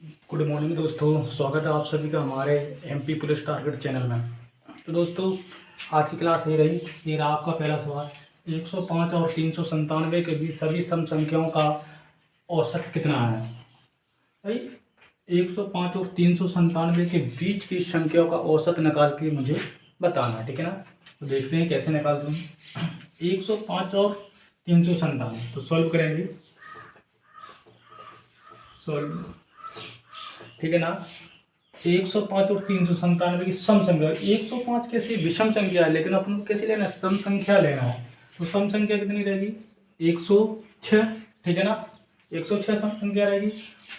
Good morning दोस्तों, स्वागत है आप सभी का हमारे एमपी पुलिस टारगेट चैनल में। तो दोस्तों, आज की क्लास ये रही। ये रहा आपका पहला सवाल। 105 और 397 के बीच सभी सम संख्याओं का औसत कितना है? भाई, 105 और 397 के बीच की संख्याओं का औसत निकाल के मुझे बताना है, ठीक है ना। तो देखते हैं कैसे निकाल दूँ। 105 और 397 तो सॉल्व करेंगे। सॉल्व, ठीक है ना। 105 और 397 की सम संख्या। 105 कैसे विषम संख्या है, लेकिन अपन को कैसे लेना है? सम संख्या लेना है। तो सम संख्या कितनी रहेगी? 106, ठीक है ना। 106 सम संख्या रहेगी।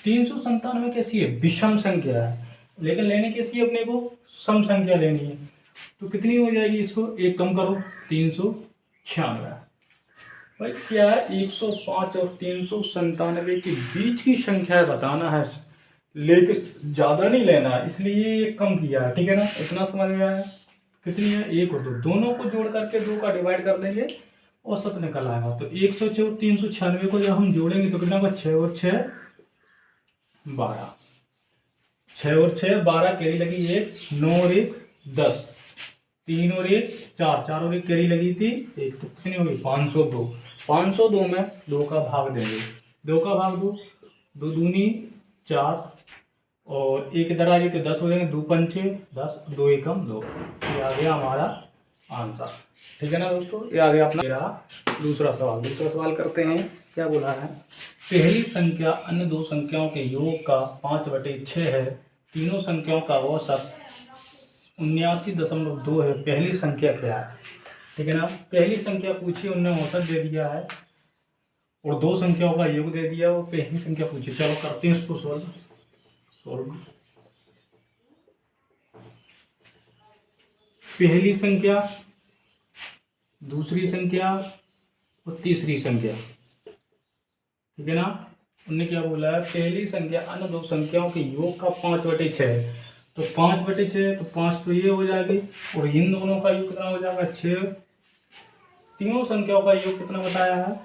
397 कैसी है? विषम संख्या है, लेकिन लेनी कैसी है अपने को? सम संख्या लेनी है। तो कितनी हो जाएगी? इसको एक कम करो, 396। भाई क्या है? 105 और 397 के बीच की संख्या बताना है, लेकिन ज़्यादा नहीं लेना है, इसलिए ये कम किया है, ठीक है ना। इतना समझ में आया? कितनी है? एक और दो, दोनों को जोड़ करके 2 का डिवाइड कर देंगे, औसत निकल आएगा। तो 106 और 396 को जब हम जोड़ेंगे तो कितना होगा? 6 और 6 12। 6 और 6 12, कैरी लगी 1, 9 और 1 10, 3 और 1 4, 4 और 1 कैरी लगी थी 1, तो कितनी होगी? 502। 502 में 2 का भाग देंगे। 2 का भाग 2, 2 दूनी 4 और 1 इधर आ गई तो 10 हो जाएंगे। 2 पंचे 10, 2 एकम 2। ये आ गया हमारा आंसर, ठीक है ना दोस्तों। ये आ गया अपना मेरा दूसरा सवाल। दूसरा सवाल करते हैं। क्या बोला है? पहली संख्या अन्य दो संख्याओं के योग का 5/6 है। तीनों संख्याओं का औसत 79.2 है। पहली संख्या क्या है? ठीक है ना। पहली संख्या पूछी, उनने औसत दे दिया है और दो संख्याओं का योग दे दिया। वो पहली संख्या पूछी। चलो करते हैं इसको सॉल्व। पहली संख्या, दूसरी संख्या और तीसरी संख्या, ठीक है ना। उन्होंने क्या बोला है? पहली संख्या अन्य दो संख्याओं के योग का 5/6 है। तो 5/6 तो 5 तो ये हो जाएगी, और इन दोनों का योग कितना हो जाएगा? 6। तीनों संख्याओं का योग कितना बताया है?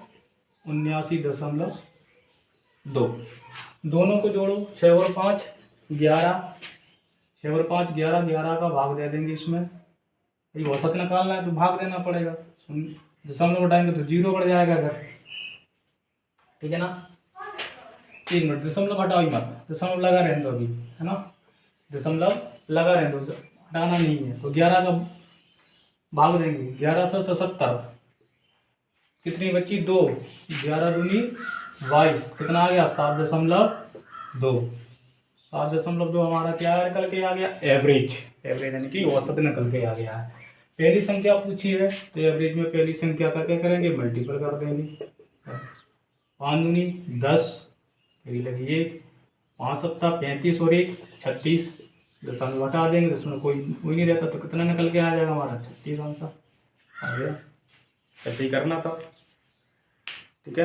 79.2। दोनों को जोड़ो, 6 और 5 11, 6 और 5 11, 11 का भाग दे देंगे इसमें। ये औसत निकालना है तो भाग देना पड़ेगा। दशमलव बढ़ाएंगे तो 0 बढ़ जाएगा इधर, ठीक है ना। 1 मिनट, दशमलव हटाओ ही मत, दशमलव लगा रहने दो अभी, है ना। दशमलव लगा रहने दो, हटाना नहीं है। तो 11 का भाग देंगे, 1177। कितनी बची? 2। 11 दूनी 22, कितना आ गया? 7.2। 7.2 हमारा क्या निकल के आ गया? एवरेज। एवरेज यानी कि औसत निकल के आ गया है। पहली संख्या पूछी है तो एवरेज में पहली संख्या का क्या करेंगे? मल्टीपल कर देंगे। 5 दूनी 10, फिर लगी 1, 5 सत्ता 35 और 1 36। दशमलव हटा देंगे, दशमलव कोई नहीं रहता तो कितना निकल के आ जाएगा हमारा? 36 आंसर आ गया। ऐसे ही करना था, ठीक है।